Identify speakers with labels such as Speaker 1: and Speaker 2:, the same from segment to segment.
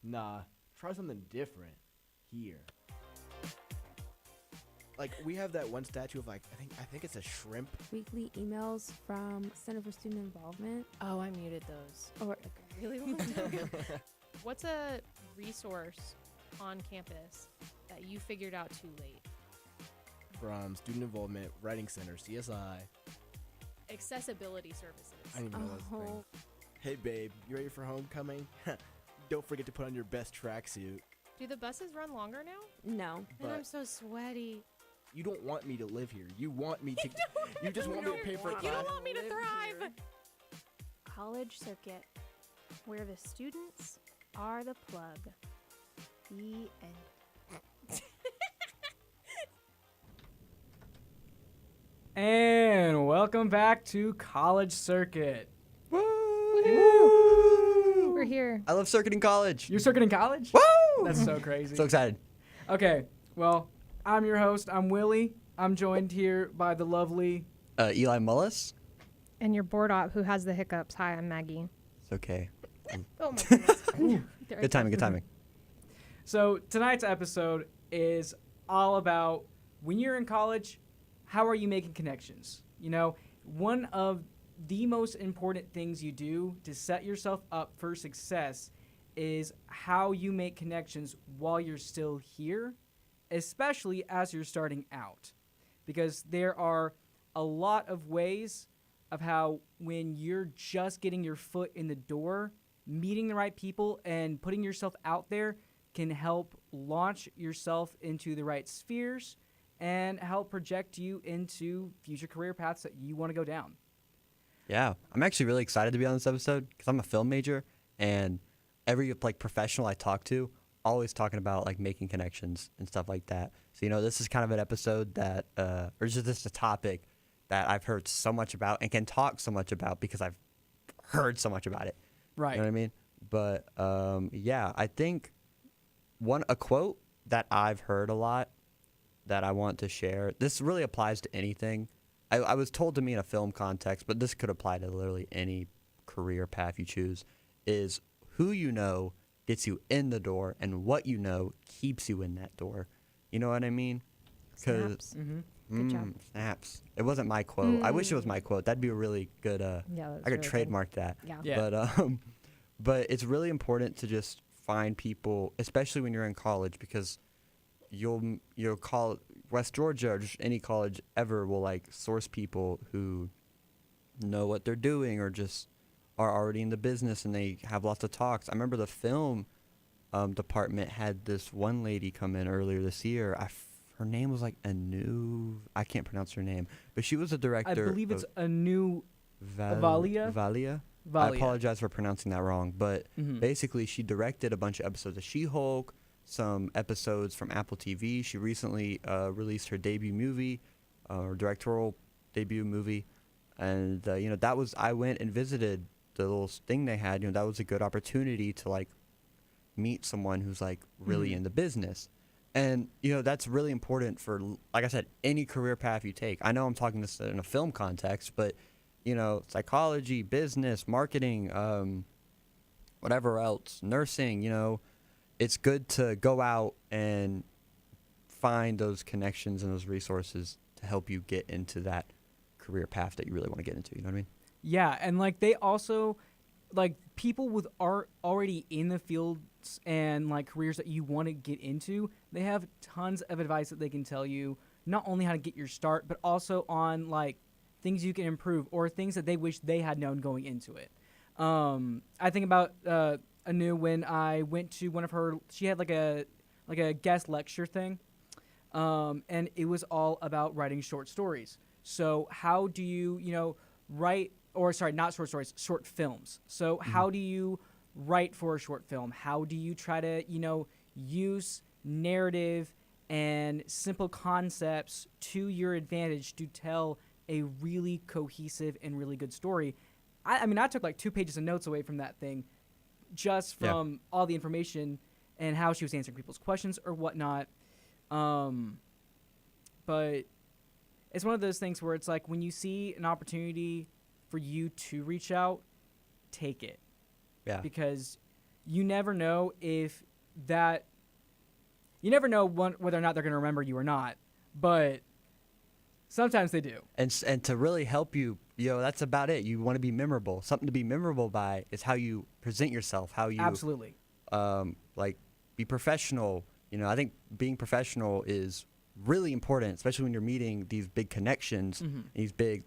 Speaker 1: Nah, try something different here. Like we have that one statue of like I think it's a shrimp.
Speaker 2: Weekly emails from Center for Student Involvement.
Speaker 3: Oh, I muted those.
Speaker 2: Or
Speaker 3: Like a really long time ago. What's a resource on campus that you figured out too late?
Speaker 1: From Student Involvement, Writing Center, CSI.
Speaker 3: Accessibility services.
Speaker 1: I didn't even know those things. Hey babe, you ready for homecoming? Don't forget to put on your best tracksuit.
Speaker 3: Do the buses run longer now?
Speaker 2: no.
Speaker 3: And
Speaker 1: But
Speaker 3: I'm so sweaty.
Speaker 1: you don't want me to live here. You want me to. You just want me to pay for
Speaker 3: You
Speaker 1: class.
Speaker 3: don't want me to thrive.
Speaker 4: College Circuit, where the students are the plug. The end.
Speaker 5: And welcome back to College Circuit.
Speaker 3: We're here.
Speaker 6: I love circuiting college.
Speaker 5: You're circuiting college?
Speaker 6: Woo!
Speaker 5: That's so crazy.
Speaker 6: So excited.
Speaker 5: Okay, well, I'm your host. I'm Willie. I'm joined here by the lovely...
Speaker 6: Eli Mullis.
Speaker 3: And your board op who has the hiccups. Hi, I'm Maggie.
Speaker 6: It's okay.
Speaker 3: Oh my goodness.
Speaker 6: Good timing, good timing.
Speaker 5: So tonight's episode is all about when you're in college, how are you making connections? You know, one of the most important things you do to set yourself up for success is how you make connections while you're still here, especially as you're starting out. Because there are a lot of ways of how when you're just getting your foot in the door, meeting the right people and putting yourself out there can help launch yourself into the right spheres and help project you into future career paths that you want to go down.
Speaker 6: Yeah, I'm actually really excited to be on this episode because I'm a film major, and every professional I talk to always talking about making connections and stuff like that. So this is kind of an episode that, or just a topic that I've heard so much about and can talk so much about because I've heard so much about it.
Speaker 5: Right.
Speaker 6: You know what I mean? But yeah, I think a quote that I've heard a lot that I want to share. This really applies to anything. I was told to me in a film context, but this could apply to literally any career path you choose, is who you know gets you in the door and what you know keeps you in that door. You know what I mean?
Speaker 3: Snaps. Good job.
Speaker 6: Snaps. It wasn't my quote. I wish it was my quote. That'd be a really good,
Speaker 3: Yeah,
Speaker 6: I could trademark that.
Speaker 3: Yeah.
Speaker 5: Yeah.
Speaker 6: But it's really important to just find people, especially when you're in college, because you'll call West Georgia or just any college ever will source people who know what they're doing or just are already in the business and they have lots of talks. I remember the film department had this one lady come in earlier this year. Her name was Anu. I can't pronounce her name, but she was a director.
Speaker 5: I believe it's Anu Valia.
Speaker 6: Valia. I
Speaker 5: Valia.
Speaker 6: apologize for pronouncing that wrong, but basically she directed a bunch of episodes of She-Hulk, some episodes from Apple TV. She recently released her debut movie, or directorial debut movie, and that was, I went and visited the little thing they had. That was a good opportunity to meet someone who's really in the business, and that's really important for, like I said, any career path you take. I know I'm talking this in a film context, but psychology, business, marketing, whatever else, nursing, it's good to go out and find those connections and those resources to help you get into that career path that you really want to get into. You know what I mean?
Speaker 5: Yeah, and they also, people with already in the fields and careers that you want to get into, they have tons of advice that they can tell you, not only how to get your start, but also on things you can improve or things that they wish they had known going into it. I think about Anu when I went to one of her. She had a guest lecture thing, and it was all about writing short stories. So how do you write, or sorry, not short stories, short films. So how do you write for a short film? How do you try to use narrative and simple concepts to your advantage to tell a really cohesive and really good story? I mean, I took 2 pages of notes away from that thing just from all the information and how she was answering people's questions or whatnot. But it's one of those things where it's when you see an opportunity for you to reach out, take it.
Speaker 6: Yeah.
Speaker 5: Because you never know if that. You never know whether or not they're going to remember you or not, but sometimes they do.
Speaker 6: And to really help you, that's about it. You want to be memorable. Something to be memorable by is how you present yourself, how you
Speaker 5: Absolutely.
Speaker 6: like be professional. I think being professional is really important, especially when you're meeting these big connections, these big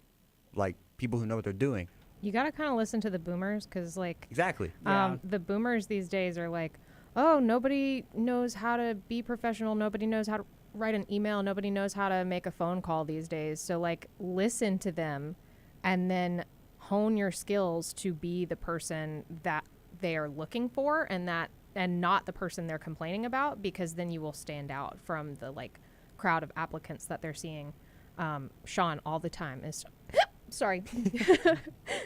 Speaker 6: like people who know what they're doing.
Speaker 3: You got to kind of listen to the boomers because, like,
Speaker 6: Exactly.
Speaker 5: Yeah.
Speaker 3: the boomers these days are like, oh, nobody knows how to be professional. Nobody knows how to write an email. Nobody knows how to make a phone call these days. So, like, listen to them and then hone your skills to be the person that they are looking for and not the person they're complaining about, because then you will stand out from the, like, crowd of applicants that they're seeing. Sean all the time is sorry.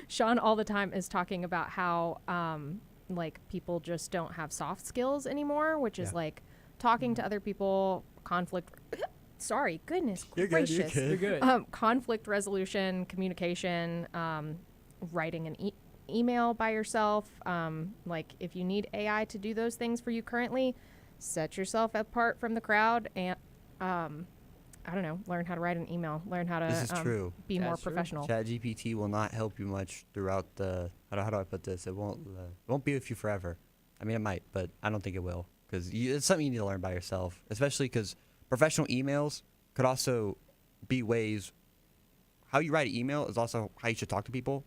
Speaker 3: Sean all the time is talking about how like people just don't have soft skills anymore, which is like talking to other people, conflict sorry, goodness gracious.
Speaker 5: You're good.
Speaker 3: Conflict resolution, communication, writing an email by yourself. Like if you need AI to do those things for you currently, set yourself apart from the crowd and I don't know, learn how to write an email, learn how to
Speaker 6: This is true.
Speaker 3: be more
Speaker 5: That's true.
Speaker 3: professional.
Speaker 6: ChatGPT will not help you much throughout the. How do I put this? It won't be with you forever. I mean, it might, but I don't think it will, because it's something you need to learn by yourself. Especially because professional emails could also be ways. How you write an email is also how you should talk to people,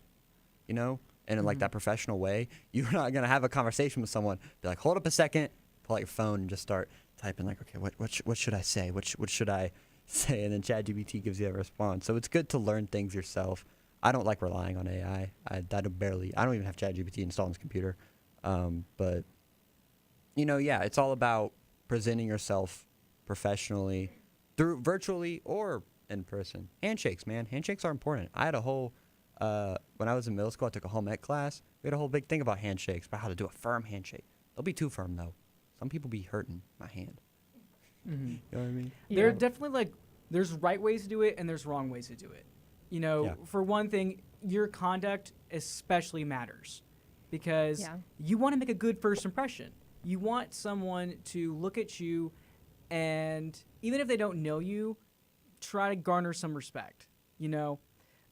Speaker 6: and in like that professional way. You're not gonna have a conversation with someone. Be like, hold up a second, pull out your phone, and just start typing. Like, okay, what should I say? What should I say? And then ChatGPT gives you a response. So it's good to learn things yourself. I don't like relying on AI. I don't even have ChatGPT installed on this computer. But it's all about presenting yourself professionally through virtually or in person. Handshakes, man. Handshakes are important. I had a whole when I was in middle school, I took a home ec class. We had a whole big thing about handshakes, about how to do a firm handshake. Don't be too firm though. Some people be hurting my hand. You know what I mean?
Speaker 5: There are definitely there's right ways to do it and there's wrong ways to do it. For one thing, your conduct especially matters, because you want to make a good first impression. You want someone to look at you and even if they don't know you, try to garner some respect,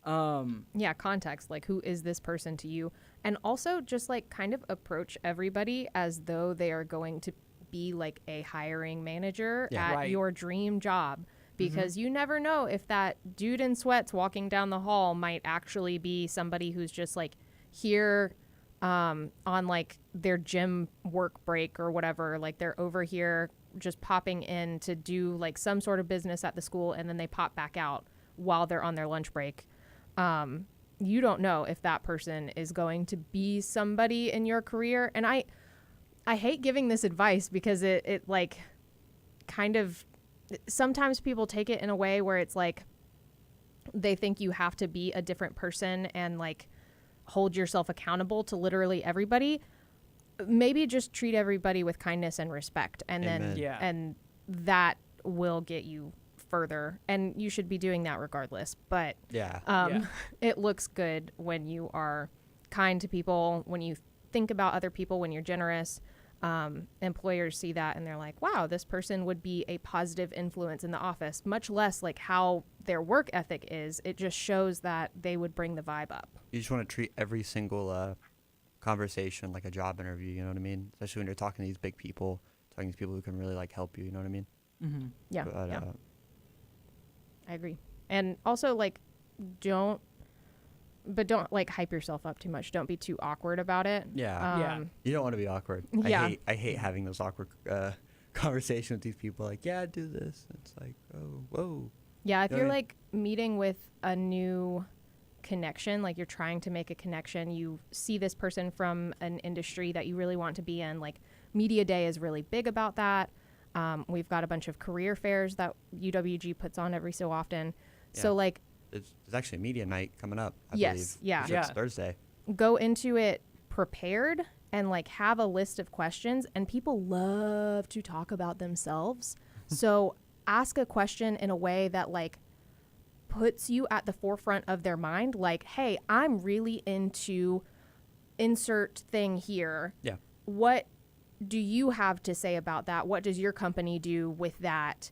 Speaker 3: Context, like who is this person to you? And also just like kind of approach everybody as though they are going to be like a hiring manager at your dream job, because you never know if that dude in sweats walking down the hall might actually be somebody who's just like here on like their gym work break or whatever. Like they're over here just popping in to do like some sort of business at the school and then they pop back out while they're on their lunch break. You don't know if that person is going to be somebody in your career. And I hate giving this advice because it like kind of sometimes people take it in a way where it's like they think you have to be a different person and like hold yourself accountable to literally everybody. Maybe just treat everybody with kindness and respect, and
Speaker 6: Amen.
Speaker 3: and that will get you further, and you should be doing that regardless. But it looks good when you are kind to people, when you think about other people, when you're generous. Employers see that and they're like, wow, this person would be a positive influence in the office, much less like how their work ethic is. It just shows that they would bring the vibe up.
Speaker 6: You just want to treat every single conversation like a job interview, you know what I mean? Especially when you're talking to these big people, talking to these people who can really like help you, you know what I mean?
Speaker 3: Yeah.
Speaker 6: But,
Speaker 3: I agree. And also like don't like hype yourself up too much. Don't be too awkward about it.
Speaker 6: Yeah. You don't want to be awkward.
Speaker 3: Yeah.
Speaker 6: I hate having those awkward conversations with these people. Like, yeah, do this. It's like, oh, whoa.
Speaker 3: Yeah, if
Speaker 6: You know
Speaker 3: you're
Speaker 6: what I mean?
Speaker 3: like meeting with a new connection, like you're trying to make a connection, you see this person from an industry that you really want to be in. Like Media Day is really big about that. We've got a bunch of career fairs that UWG puts on every so often.
Speaker 6: Yeah.
Speaker 3: So like
Speaker 6: There's actually a media night coming up, I
Speaker 3: Yes,
Speaker 6: believe.
Speaker 3: yeah.
Speaker 6: It's next Thursday.
Speaker 3: go into it prepared and like have a list of questions, and people love to talk about themselves. So ask a question in a way that like puts you at the forefront of their mind. Like, hey, I'm really into insert thing here.
Speaker 6: Yeah.
Speaker 3: what do you have to say about that? What does your company do with that?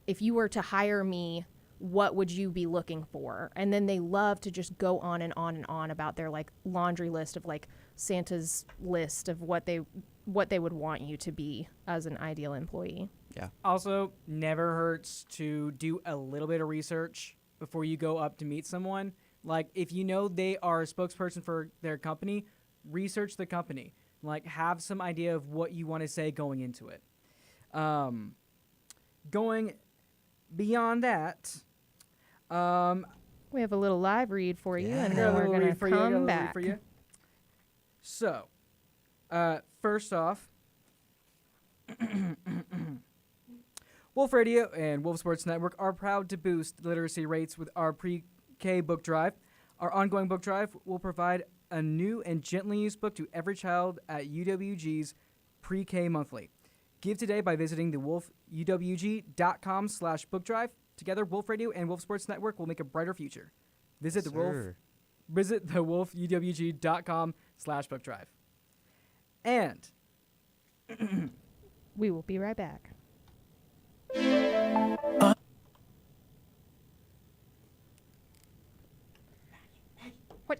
Speaker 3: If you were to hire me, what would you be looking for? And then they love to just go on and on and on about their like laundry list of like Santa's list of what they would want you to be as an ideal employee.
Speaker 6: Yeah.
Speaker 5: Also, never hurts to do a little bit of research before you go up to meet someone. Like, if you know they are a spokesperson for their company, research the company. Like, have some idea of what you want to say going into it. Going beyond that,
Speaker 3: we have a little live read for you,
Speaker 6: Yeah.
Speaker 3: and then we're going to come back.
Speaker 5: So, first off, Wolf Radio and Wolf Sports Network are proud to boost literacy rates with our pre-K book drive. Our ongoing book drive will provide a new and gently used book to every child at UWG's Pre-K Monthly. Give today by visiting the wolfuwg.com/book drive. Together, Wolf Radio and Wolf Sports Network will make a brighter future. Visit the wolfuwg.com/book drive. And
Speaker 3: we will be right back. What?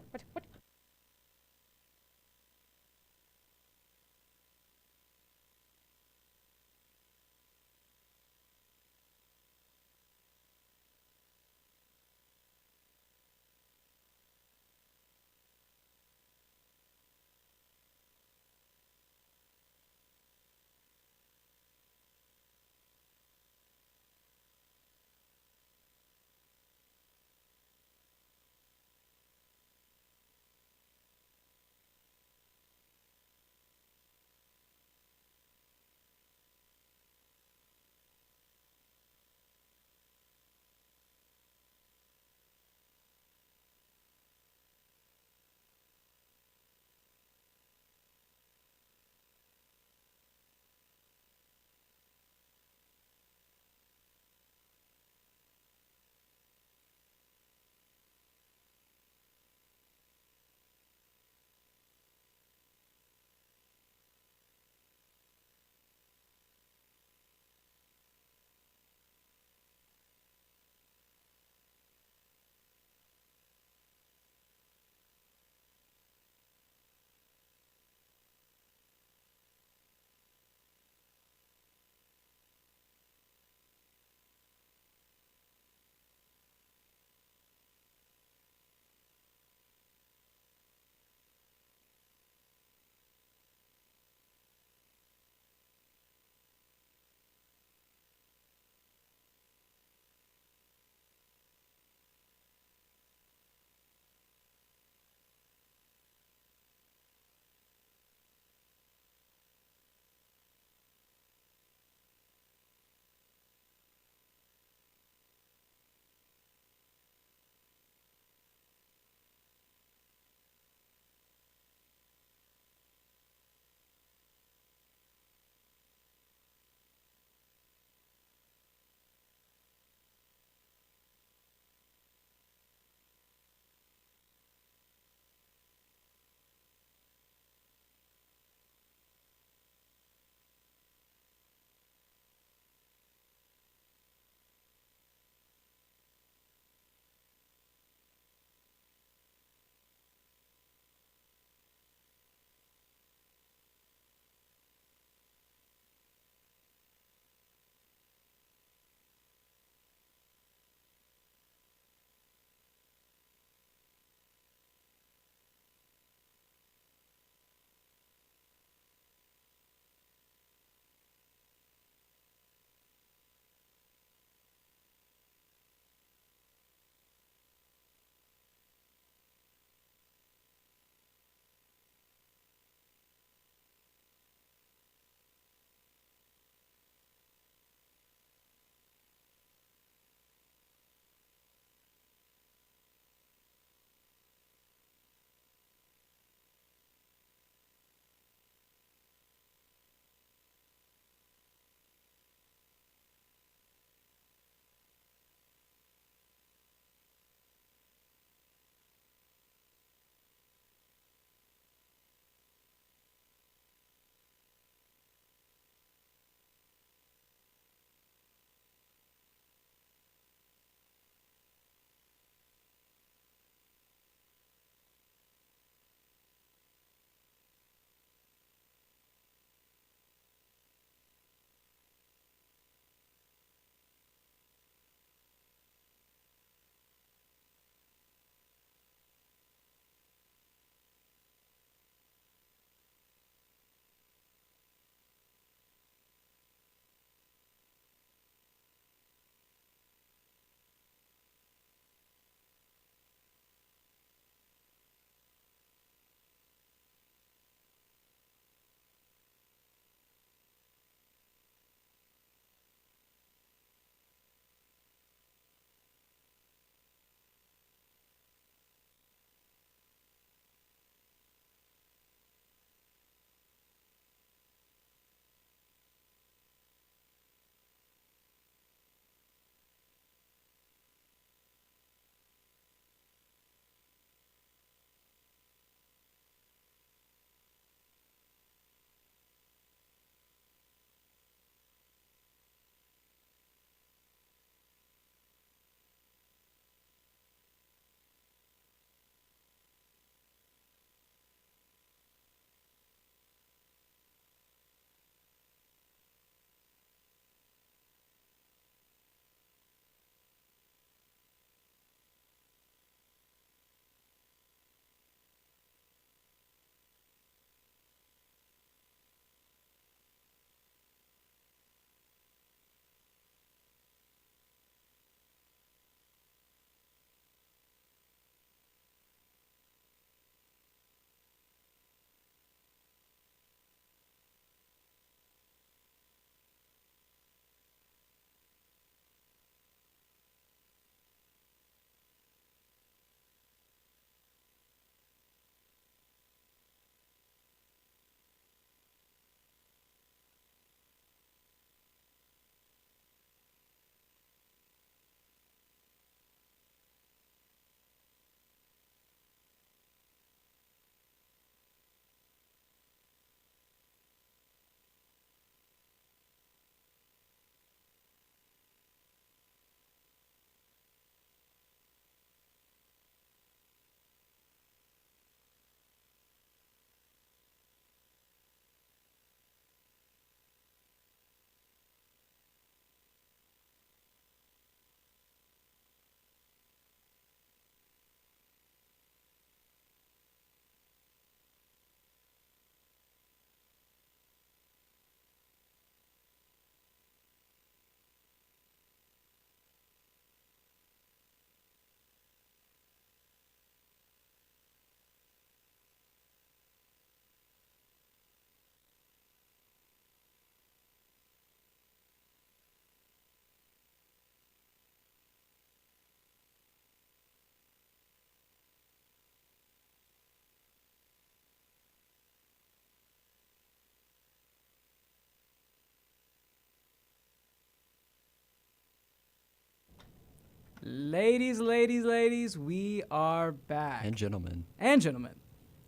Speaker 5: Ladies, we are back.
Speaker 6: And gentlemen.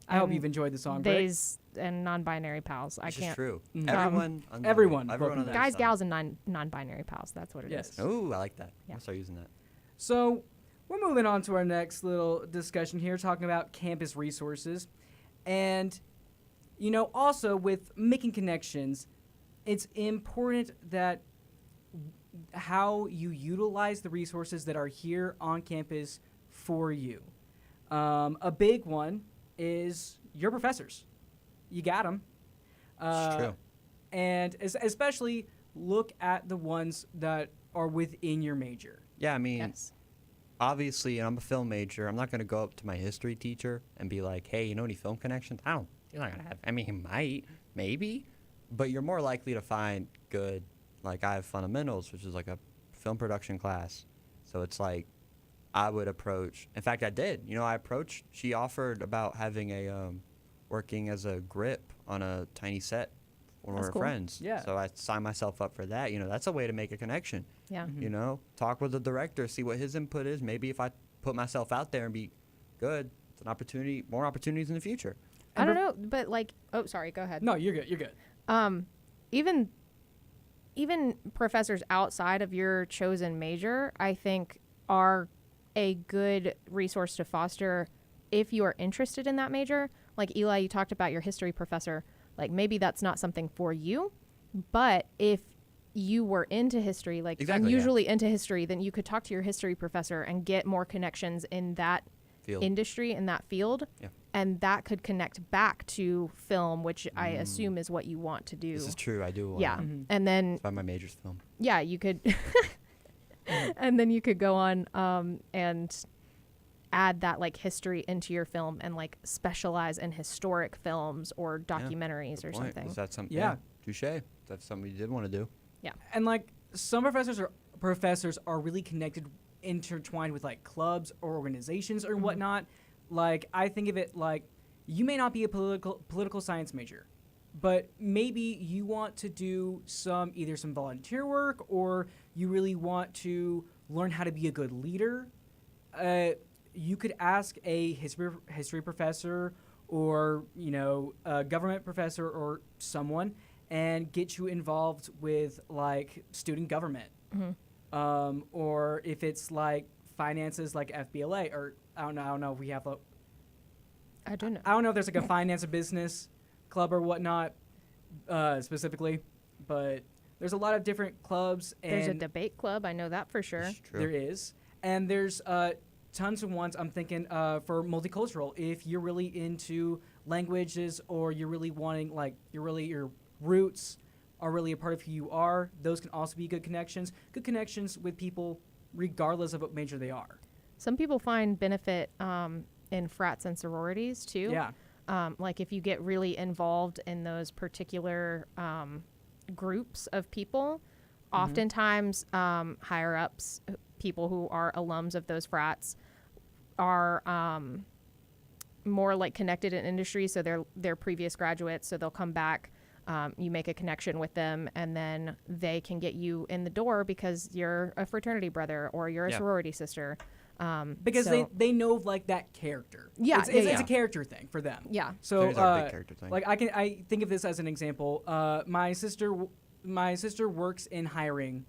Speaker 5: I hope you've enjoyed the song break.
Speaker 3: Days and non-binary pals. I
Speaker 6: This
Speaker 3: can't.
Speaker 6: is true.
Speaker 5: Mm.
Speaker 6: Everyone.
Speaker 5: everyone,
Speaker 6: Everyone on that
Speaker 3: Guys,
Speaker 6: side.
Speaker 3: gals, and non-binary pals. That's what it is.
Speaker 5: Yes.
Speaker 6: Oh, I like that.
Speaker 3: Yeah.
Speaker 6: I'll start using that.
Speaker 5: So we're moving on to our next little discussion here, talking about campus resources. And, also with making connections, it's important that how you utilize the resources that are here on campus for you. A big one is your professors. You got them.
Speaker 6: It's true.
Speaker 5: And especially look at the ones that are within your major.
Speaker 6: Yeah, I mean,
Speaker 3: Yes.
Speaker 6: obviously, I'm a film major. I'm not going to go up to my history teacher and be like, hey, you know any film connections? You're not going to have. I mean, he might, maybe, but you're more likely to find good. Like, I have fundamentals, which is like a film production class. So it's like, I would approach. In fact, I did. She offered about having working as a grip on a tiny set for one of
Speaker 3: That's
Speaker 6: her
Speaker 3: cool.
Speaker 6: friends.
Speaker 5: Yeah.
Speaker 6: So I signed myself up for that. That's a way to make a connection.
Speaker 3: Yeah.
Speaker 5: Mhm.
Speaker 6: Talk with the director, see what his input is. Maybe if I put myself out there and be good, it's an opportunity, more opportunities in the future.
Speaker 3: I don't know, but sorry, go ahead.
Speaker 5: No, you're good. You're good.
Speaker 3: Even professors outside of your chosen major, I think, are a good resource to foster if you are interested in that major. Like Eli, you talked about your history professor. Like maybe that's not something for you, but if you were into history, like
Speaker 6: Exactly,
Speaker 3: unusually into history, then you could talk to your history professor and get more connections in that
Speaker 6: Field.
Speaker 3: industry, in that field.
Speaker 6: Yeah.
Speaker 3: And that could connect back to film, which I assume is what you want to do.
Speaker 6: This is true. I do.
Speaker 3: Yeah.
Speaker 5: Mhm.
Speaker 3: And then,
Speaker 6: That's why my major's film.
Speaker 3: yeah, you could, and then you could go on and add that like history into your film and like specialize in historic films or documentaries
Speaker 6: Good
Speaker 3: or
Speaker 6: point.
Speaker 3: something.
Speaker 6: Is that something?
Speaker 5: Yeah.
Speaker 6: Touche. That's something you did want to do.
Speaker 5: And like some professors are really connected, intertwined with like clubs or organizations or whatnot. Like I think of it like you may not be a political science major, but maybe you want to do either some volunteer work or you really want to learn how to be a good leader. You could ask a history professor or a government professor or someone and get you involved with like student government, or if it's like finances, like FBLA, or I don't know if we have
Speaker 3: I don't know.
Speaker 5: I don't know if there's like a finance and business club or whatnot, specifically, but there's a lot of different clubs. And
Speaker 3: There's a debate club. I know that for sure.
Speaker 6: It's true.
Speaker 5: there is, and there's tons of ones. I'm thinking for multicultural, if you're really into languages or you're really wanting your roots are really a part of who you are, those can also be good connections with people regardless of what major they are.
Speaker 3: Some people find benefit in frats and sororities too.
Speaker 5: Yeah.
Speaker 3: Like if you get really involved in those particular groups of people, oftentimes higher ups, people who are alums of those frats, are more like connected in industry. So they're previous graduates, so they'll come back. You make a connection with them, and then they can get you in the door because you're a fraternity brother or you're a sorority sister.
Speaker 5: Because
Speaker 3: so-
Speaker 5: they know like that character.
Speaker 3: Yeah,
Speaker 5: it's a character thing for them.
Speaker 3: Yeah.
Speaker 5: So
Speaker 6: These are big character things.
Speaker 5: like I think of this as an example. My sister works in hiring.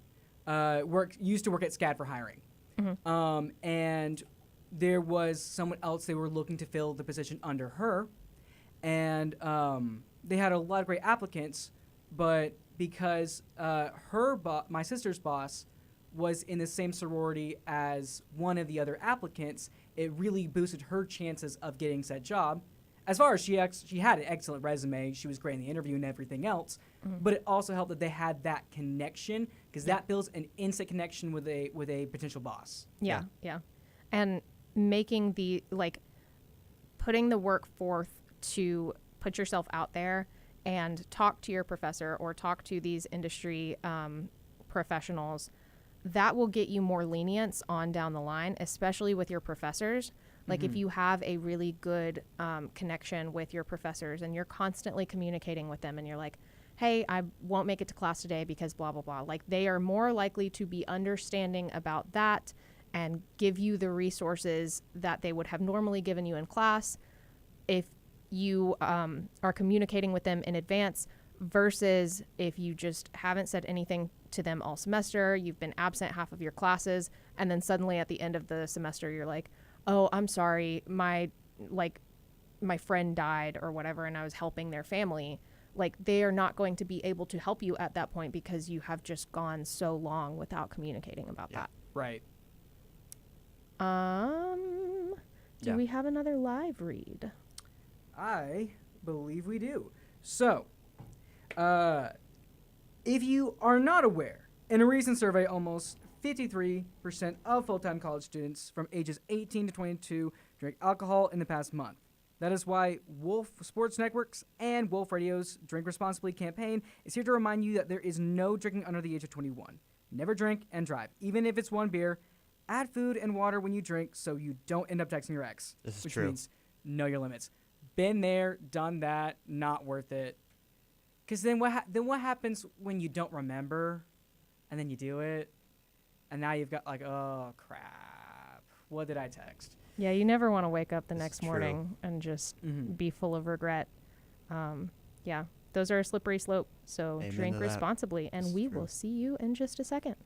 Speaker 5: Used to work at SCAD for hiring. And there was someone else they were looking to fill the position under her, and they had a lot of great applicants, but because my sister's boss was in the same sorority as one of the other applicants, it really boosted her chances of getting said job. As far as she had an excellent resume, she was great in the interview and everything else, but it also helped that they had that connection because that builds an instant connection with a potential boss.
Speaker 3: Yeah. And making putting the work forth to put yourself out there and talk to your professor or talk to these industry professionals, that will get you more lenience on down the line, especially with your professors. Like if you have a really good connection with your professors and you're constantly communicating with them and you're like, hey, I won't make it to class today because blah, blah, blah. Like they are more likely to be understanding about that and give you the resources that they would have normally given you in class if you are communicating with them in advance, versus if you just haven't said anything to them all semester, you've been absent half of your classes, and then suddenly at the end of the semester you're like, oh, I'm sorry, my friend died or whatever, and I was helping their family. Like, they are not going to be able to help you at that point because you have just gone so long without communicating about that.
Speaker 5: Right.
Speaker 3: Do we have another live read?
Speaker 5: I believe we do. So, if you are not aware, in a recent survey, almost 53% of full-time college students from ages 18 to 22 drank alcohol in the past month. That is why Wolf Sports Networks and Wolf Radio's Drink Responsibly campaign is here to remind you that there is no drinking under the age of 21. Never drink and drive, even if it's one beer. Add food and water when you drink so you don't end up texting your ex.
Speaker 6: This is
Speaker 5: which
Speaker 6: true.
Speaker 5: means know your limits. Been there, done that, not worth it. Because then what happens when you don't remember and then you do it? And now you've got like, oh, crap. What did I text?
Speaker 3: Yeah, you never want to wake up the
Speaker 6: This
Speaker 3: next
Speaker 6: is true.
Speaker 3: morning and just be full of regret. Yeah, those are a slippery slope. So
Speaker 6: Amen
Speaker 3: drink
Speaker 6: to that.
Speaker 3: responsibly, and
Speaker 6: This is
Speaker 3: we
Speaker 6: true.
Speaker 3: will see you in just a second.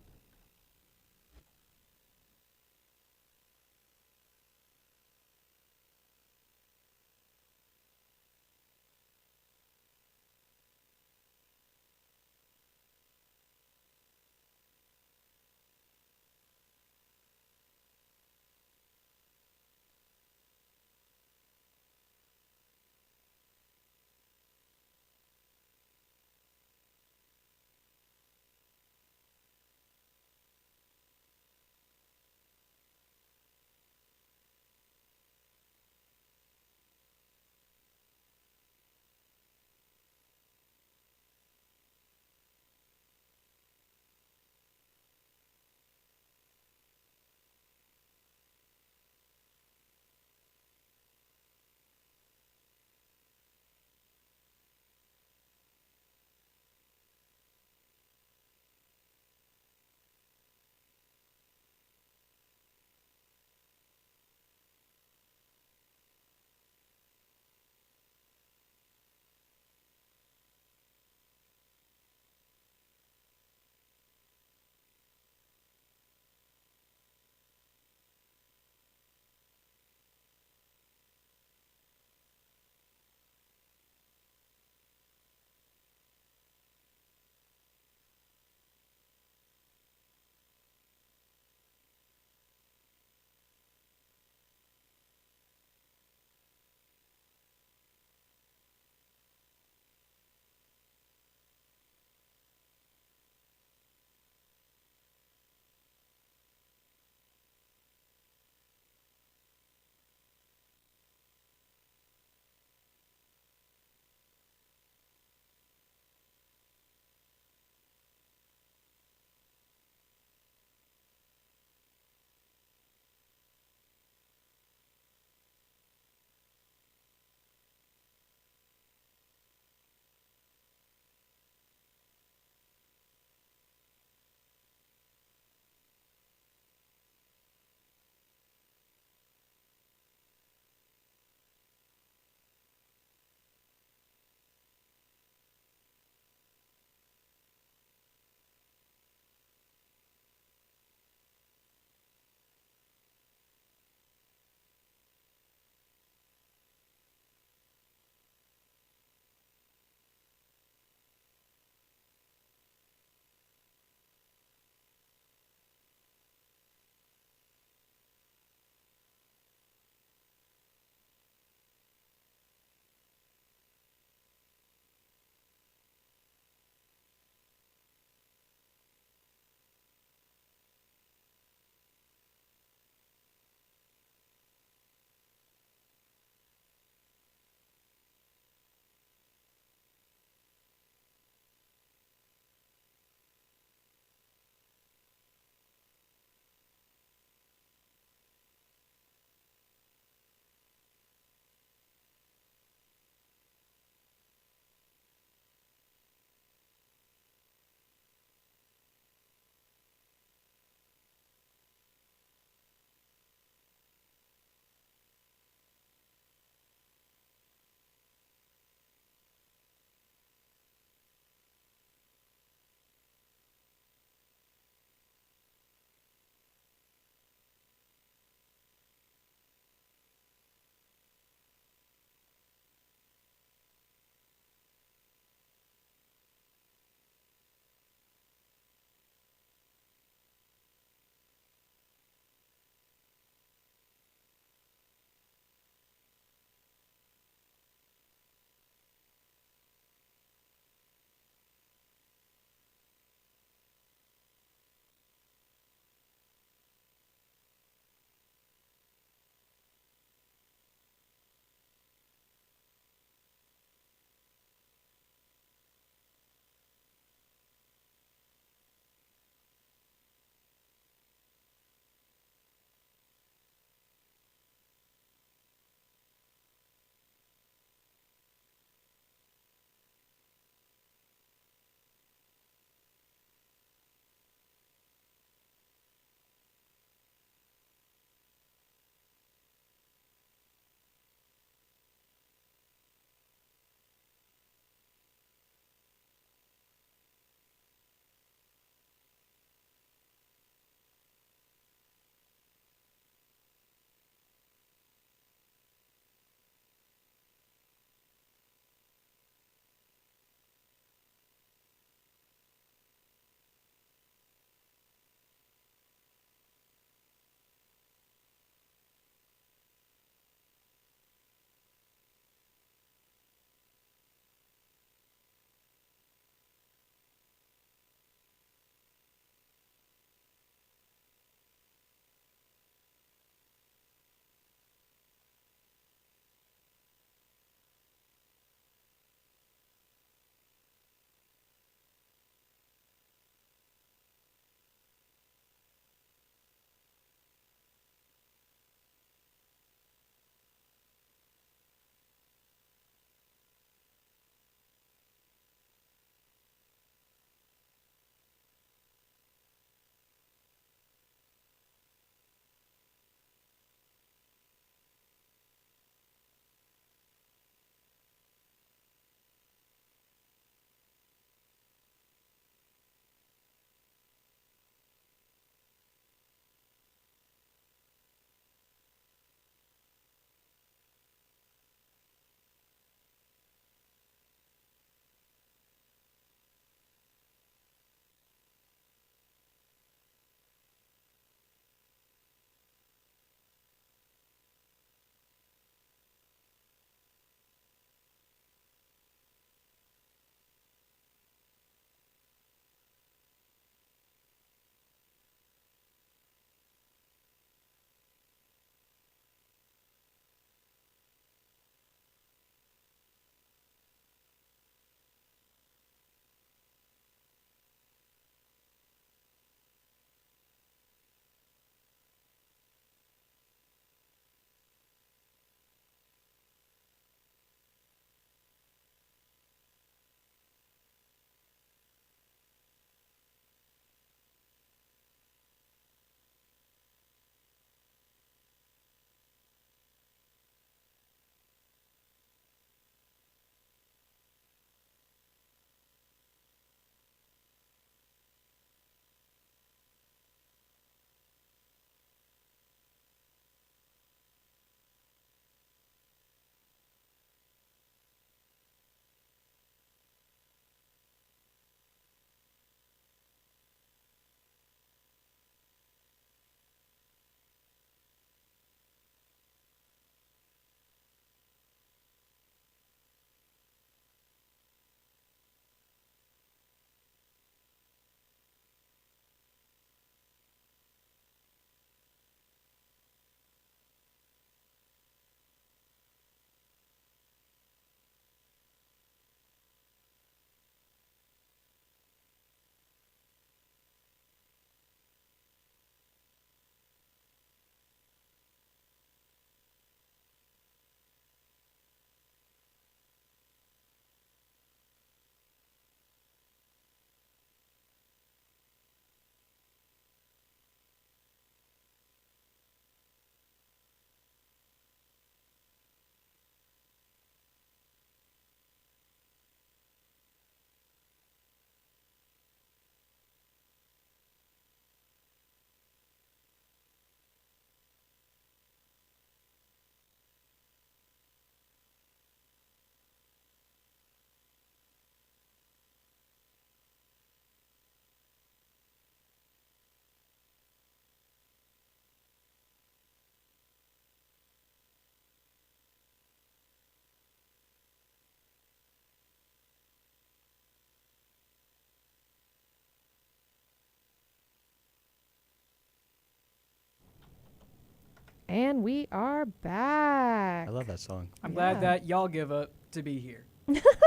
Speaker 3: And we are back.
Speaker 6: I love that song.
Speaker 5: I'm glad that y'all give up to be here.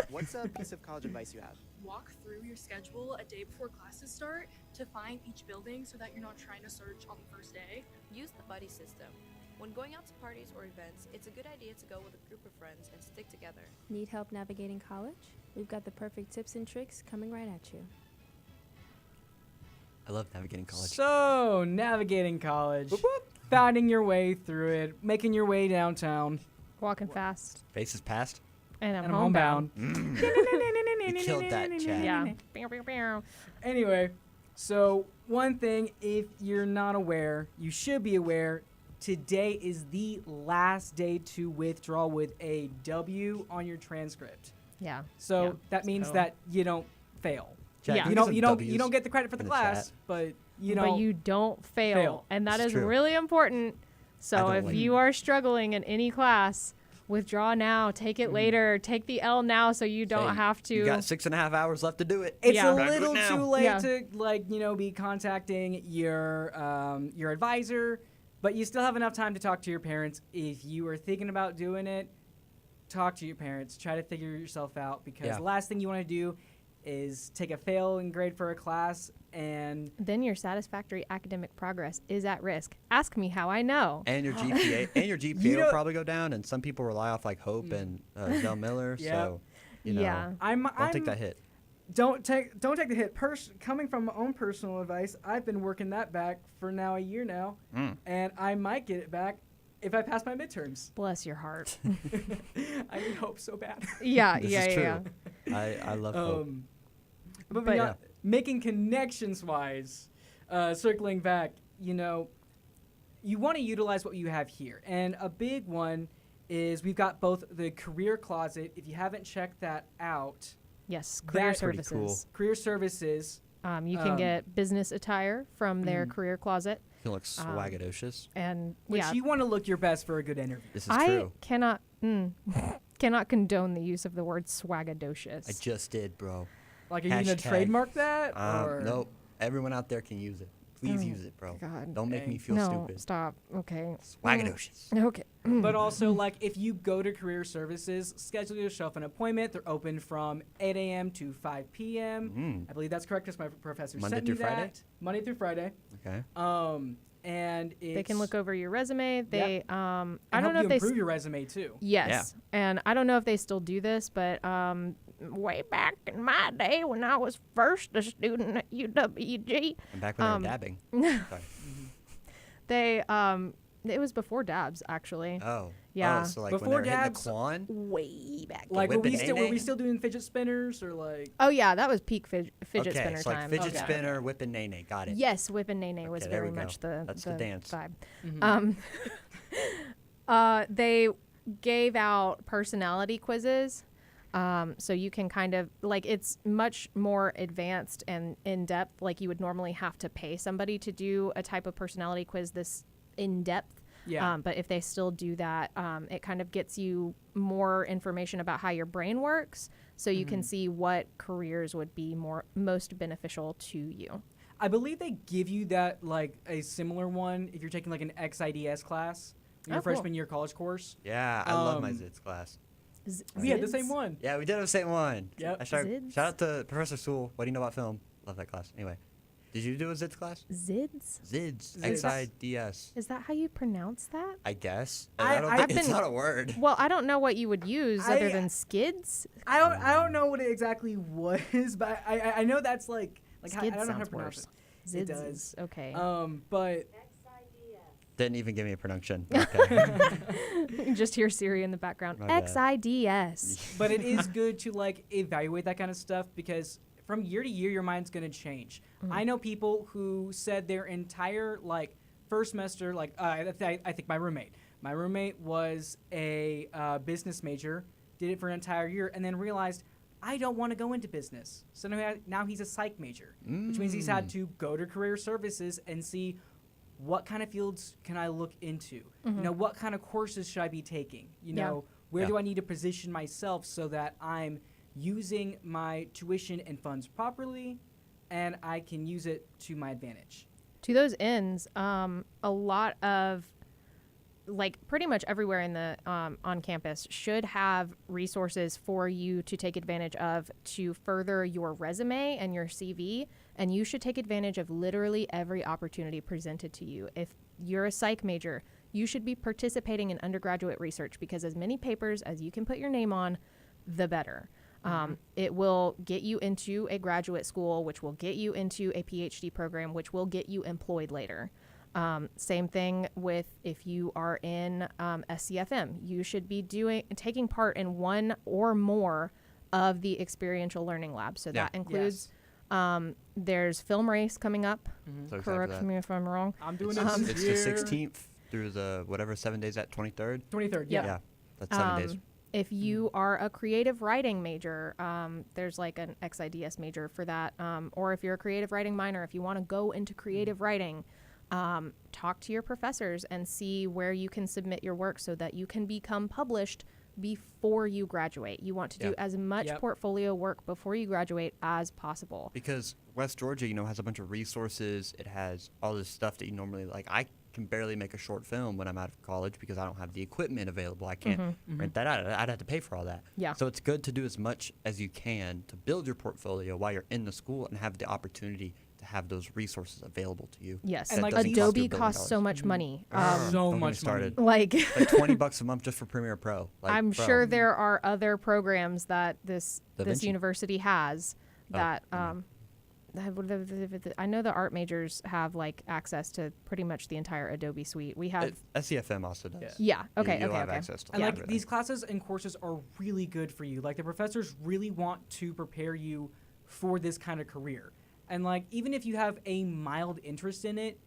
Speaker 1: What's a piece of college advice you have?
Speaker 7: Walk through your schedule a day before classes start to find each building so that you're not trying to search on the first day.
Speaker 8: Use the buddy system. When going out to parties or events, it's a good idea to go with a group of friends and stick together.
Speaker 2: Need help navigating college? We've got the perfect tips and tricks coming right at you.
Speaker 6: I love navigating college.
Speaker 5: So, navigating college, finding your way through it, making your way downtown.
Speaker 3: Walking fast.
Speaker 6: Faces past.
Speaker 3: And I'm
Speaker 5: And
Speaker 3: homebound.
Speaker 6: You killed that, Chad.
Speaker 3: Yeah. Bow, bow, bow.
Speaker 5: Anyway, so one thing, if you're not aware, you should be aware, today is the last day to withdraw with a W on your transcript.
Speaker 3: Yeah.
Speaker 5: So
Speaker 3: Yeah.
Speaker 5: that means
Speaker 3: So-
Speaker 5: that you don't fail.
Speaker 6: Chad,
Speaker 3: Yeah.
Speaker 6: can
Speaker 5: You
Speaker 6: we
Speaker 5: don't
Speaker 6: get
Speaker 5: you
Speaker 6: some
Speaker 5: don't you
Speaker 6: Ws
Speaker 5: don't get the credit for the
Speaker 6: in
Speaker 5: class,
Speaker 6: chat?
Speaker 5: but
Speaker 3: But you don't fail. And that
Speaker 6: It's
Speaker 3: is
Speaker 6: true.
Speaker 3: really important. So
Speaker 6: don't
Speaker 3: if
Speaker 6: like
Speaker 3: you are struggling in any class, withdraw now, take it later, take the L now so you don't
Speaker 6: Say,
Speaker 3: have to.
Speaker 6: You got 6.5 hours left to do it.
Speaker 5: It's
Speaker 3: Yeah.
Speaker 5: a
Speaker 6: Gotta do it
Speaker 5: little
Speaker 6: now.
Speaker 5: too late
Speaker 3: Yeah.
Speaker 5: to be contacting your advisor, but you still have enough time to talk to your parents. If you are thinking about doing it, talk to your parents. Try to figure yourself out, because the last thing you want to do is take a failing grade for a class and
Speaker 3: Then your satisfactory academic progress is at risk. Ask me how I know.
Speaker 6: And your GPA
Speaker 5: You
Speaker 6: will
Speaker 5: know-
Speaker 6: probably go down, and some people rely off like Hope and Zell Miller.
Speaker 5: Yep.
Speaker 6: So, you know,
Speaker 3: Yeah.
Speaker 6: don't take that hit.
Speaker 5: Don't take the hit. Coming from my own personal advice, I've been working that back for now a year now, and I might get it back if I pass my midterms.
Speaker 3: Bless your heart.
Speaker 5: I need hope so bad.
Speaker 3: Yeah,
Speaker 6: This
Speaker 3: yeah,
Speaker 6: is true.
Speaker 3: yeah.
Speaker 6: I love Hope.
Speaker 5: But
Speaker 3: But-
Speaker 5: beyond, making connections wise, circling back, you want to utilize what you have here. And a big one is we've got both the career closet. If you haven't checked that out,
Speaker 3: Yes, career
Speaker 5: That's
Speaker 6: pretty
Speaker 3: services.
Speaker 5: career services.
Speaker 3: You can get business attire from their career closet.
Speaker 6: You can look swagadocious.
Speaker 3: And
Speaker 5: Which
Speaker 3: yeah,
Speaker 5: you want to look your best for a good interview.
Speaker 6: This is
Speaker 3: I
Speaker 6: true.
Speaker 3: cannot cannot condone the use of the word swagadocious.
Speaker 6: I just did, bro.
Speaker 5: Like, are you going to
Speaker 6: Hashtag.
Speaker 5: trademark that? or?
Speaker 6: Nope. Everyone out there can use it. Please use it, bro.
Speaker 3: God.
Speaker 6: Don't make me
Speaker 5: Dang.
Speaker 6: feel
Speaker 3: no,
Speaker 6: stupid.
Speaker 3: stop. Okay.
Speaker 6: Swagadocious.
Speaker 3: Okay.
Speaker 5: But also, like, if you go to career services, schedule yourself an appointment. They're open from 8 a.m. to 5 p.m. I believe that's correct, because my professor
Speaker 6: Monday
Speaker 5: sent me
Speaker 6: through Friday?
Speaker 5: that. Monday through Friday.
Speaker 6: Okay.
Speaker 5: And it's,
Speaker 3: They can look over your resume. They I
Speaker 5: and
Speaker 3: don't
Speaker 5: help
Speaker 3: know
Speaker 5: you
Speaker 3: if they
Speaker 5: improve your resume too.
Speaker 3: Yes. And I don't know if they still do this, but way back in my day when I was first a student at UWG,
Speaker 6: And back when they were dabbing. Sorry.
Speaker 3: they it was before dabs actually.
Speaker 6: Oh.
Speaker 3: Yeah.
Speaker 6: Oh, so like
Speaker 5: Before
Speaker 6: when they were hitting
Speaker 5: dabs-
Speaker 6: the quan?
Speaker 3: Way back.
Speaker 5: Like, were
Speaker 6: whipping
Speaker 5: we
Speaker 6: nay-nay?
Speaker 5: still doing fidget spinners, or like?
Speaker 3: Oh yeah, that was peak fidget
Speaker 6: Okay,
Speaker 3: spinner
Speaker 6: so like
Speaker 3: time.
Speaker 6: fidget
Speaker 5: Okay.
Speaker 6: spinner, whipping nay-nay. Got it.
Speaker 3: Yes, whip and nay nay was
Speaker 6: Okay, there
Speaker 3: very
Speaker 6: we go.
Speaker 3: much the
Speaker 6: That's the dance.
Speaker 3: vibe. They gave out personality quizzes. So you can kind of like, it's much more advanced and in depth. Like you would normally have to pay somebody to do a type of personality quiz this in depth.
Speaker 5: Yeah.
Speaker 3: But if they still do that, it kind of gets you more information about how your brain works, so you can see what careers would be most beneficial to you.
Speaker 5: I believe they give you that, like, a similar one if you're taking like an XIDS class, in your
Speaker 3: Oh, cool.
Speaker 5: freshman year college course.
Speaker 6: Yeah, I love my
Speaker 5: Um,
Speaker 6: Zits class.
Speaker 5: We had the
Speaker 3: Zids?
Speaker 5: same one.
Speaker 6: Yeah, we did have the same one.
Speaker 5: Yep.
Speaker 3: Zids?
Speaker 6: Shout out to Professor Sewell. What do you know about film? Love that class. Anyway, did you do a Zids class?
Speaker 3: Zids?
Speaker 6: Zids.
Speaker 5: Zids.
Speaker 6: X-I-D-S.
Speaker 3: Is that how you pronounce that?
Speaker 6: I guess.
Speaker 5: I-
Speaker 6: I don't
Speaker 5: I've
Speaker 6: think it's
Speaker 3: been-
Speaker 6: not a word.
Speaker 3: Well, I don't know what you would use other
Speaker 5: I-
Speaker 3: than skids.
Speaker 5: I don't know what it exactly was, but I know that's like I
Speaker 3: Skids
Speaker 5: don't know how to
Speaker 3: sounds
Speaker 5: pronounce
Speaker 3: worse.
Speaker 5: it. It
Speaker 3: Zids
Speaker 5: does.
Speaker 3: is okay.
Speaker 5: But
Speaker 6: Didn't even give me a pronunciation. Okay.
Speaker 3: You can just hear Siri in the background.
Speaker 6: My bad.
Speaker 3: XIDS.
Speaker 5: but it is good to like evaluate that kind of stuff, because from year to year your mind's going to change. I know people who said their entire like first semester, like I think my roommate was a business major, did it for an entire year, and then realized, I don't want to go into business. So now he's a psych major, which means he's had to go to career services and see what kind of fields can I look into. You know, what kind of courses should I be taking? You
Speaker 3: Yeah.
Speaker 5: know, where
Speaker 6: Yeah.
Speaker 5: do I need to position myself so that I'm using my tuition and funds properly, and I can use it to my advantage.
Speaker 3: To those ends, a lot of like pretty much everywhere in the on campus should have resources for you to take advantage of to further your resume and your CV, and you should take advantage of literally every opportunity presented to you. If you're a psych major, you should be participating in undergraduate research, because as many papers as you can put your name on, the better. It will get you into a graduate school, which will get you into a PhD program, which will get you employed later. Same thing with if you are in SCFM, you should be taking part in one or more of the experiential learning labs. So that includes, there's film race coming up.
Speaker 6: So
Speaker 3: Correct me if I'm wrong.
Speaker 5: I'm doing
Speaker 6: it's
Speaker 5: it.
Speaker 6: the 16th through the whatever 7 days at 23rd.
Speaker 5: 23rd.
Speaker 3: Yep.
Speaker 6: Yeah, that's 7 days.
Speaker 3: If you are a creative writing major, there's like an XIDS major for that. Or if you're a creative writing minor, if you want to go into creative writing, talk to your professors and see where you can submit your work so that you can become published before you graduate. You want to do as much portfolio work before you graduate as possible.
Speaker 6: Because West Georgia, has a bunch of resources. It has all this stuff that you normally, like, I can barely make a short film when I'm out of college because I don't have the equipment available. I can't rent that out. I'd have to pay for all that.
Speaker 3: Yeah.
Speaker 6: So it's good to do as much as you can to build your portfolio while you're in the school and have the opportunity to have those resources available to you.
Speaker 3: Yes.
Speaker 5: And like
Speaker 3: Adobe costs so much money.
Speaker 5: So much money.
Speaker 3: Like
Speaker 6: $20 a month just for Premiere Pro. Like,
Speaker 3: I'm sure there are other programs that this
Speaker 6: DaVinci.
Speaker 3: university has that I know the art majors have like access to pretty much the entire Adobe suite. We have
Speaker 6: SCFM also does.
Speaker 3: Yeah. Okay.
Speaker 6: You'll
Speaker 3: okay.
Speaker 6: have
Speaker 3: Okay.
Speaker 6: access to
Speaker 5: And like
Speaker 6: everything.
Speaker 5: these classes and courses are really good for you. Like the professors really want to prepare you for this kind of career. And like even if you have a mild interest in it,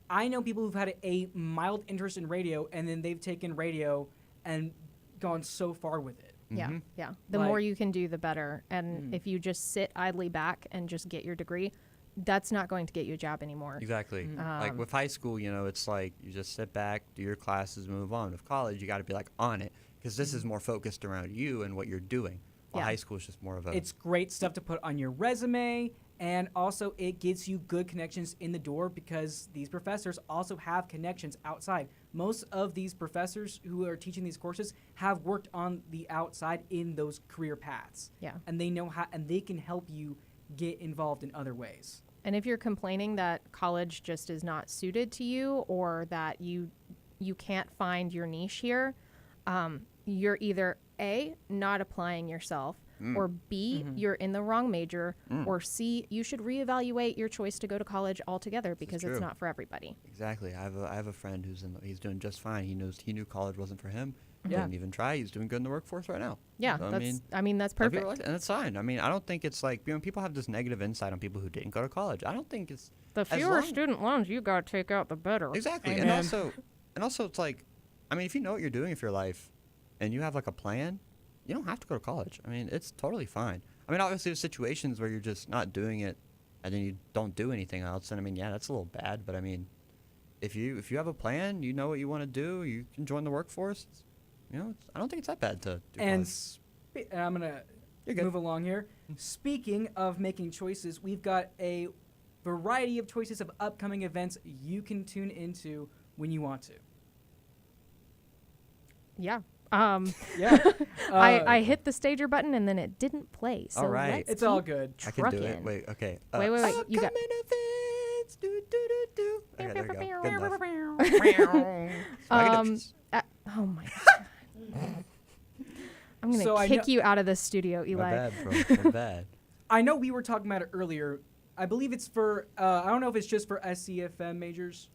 Speaker 5: I know people who've had a mild interest in radio and then they've taken radio and gone so far with it.
Speaker 3: Yeah. Yeah. The
Speaker 5: Like-
Speaker 3: more you can do, the better. And if you just sit idly back and just get your degree, that's not going to get you a job anymore.
Speaker 6: Exactly. Like with high school, it's like you just sit back, do your classes, move on. With college, you got to be like on it because this is more focused around you and what you're doing. While high school is just more of a.
Speaker 5: It's great stuff to put on your resume, and also it gets you good connections in the door because these professors also have connections outside. Most of these professors who are teaching these courses have worked on the outside in those career paths.
Speaker 3: Yeah.
Speaker 5: And they know how, and they can help you get involved in other ways.
Speaker 3: And if you're complaining that college just is not suited to you or that you can't find your niche here, you're either A, not applying yourself, or B, you're in the wrong major, or C, you should reevaluate your choice to go to college altogether because it's
Speaker 6: true.
Speaker 3: not for everybody.
Speaker 6: Exactly. I have a friend he's doing just fine. He knew college wasn't for him.
Speaker 5: Yeah.
Speaker 6: Didn't even try. He's doing good in the workforce right now.
Speaker 3: Yeah,
Speaker 6: So,
Speaker 3: that's
Speaker 6: some
Speaker 3: that's
Speaker 6: people
Speaker 3: perfect.
Speaker 6: are like- and it's fine. I mean, I don't think it's like people have this negative insight on people who didn't go to college. I don't think it's
Speaker 3: The
Speaker 6: as
Speaker 3: fewer
Speaker 6: long-
Speaker 3: student loans you got to take out, the better.
Speaker 6: Exactly.
Speaker 5: Amen.
Speaker 6: And also it's like, I mean, if you know what you're doing with your life and you have like a plan, you don't have to go to college. I mean, it's totally fine. I mean, obviously there's situations where you're just not doing it and then you don't do anything else. And I mean, yeah, that's a little bad, but I mean, if you have a plan, you know what you want to do, you can join the workforce. I don't think it's that bad to do
Speaker 5: And
Speaker 6: college.
Speaker 5: I'm going
Speaker 6: You're
Speaker 5: to
Speaker 6: good.
Speaker 5: move along here. Speaking of making choices, we've got a variety of choices of upcoming events you can tune into when you want to.
Speaker 3: Yeah.
Speaker 5: Yeah.
Speaker 3: I hit the stager button and then it didn't play. So
Speaker 6: All right.
Speaker 3: let's
Speaker 5: It's all
Speaker 3: keep
Speaker 5: good.
Speaker 6: I can do it.
Speaker 3: trucking.
Speaker 6: Wait, okay.
Speaker 3: Wait. You got.
Speaker 6: Upcoming events. Do, do, do, do. Okay, there we go. Good enough.
Speaker 3: Oh my god. I'm gonna
Speaker 5: So I
Speaker 3: kick
Speaker 5: know-
Speaker 3: you out of this studio,
Speaker 6: My
Speaker 3: Eli.
Speaker 6: bad, bro. My bad.
Speaker 5: I know we were talking about it earlier. I believe it's for, I don't know if it's just for SCFM majors,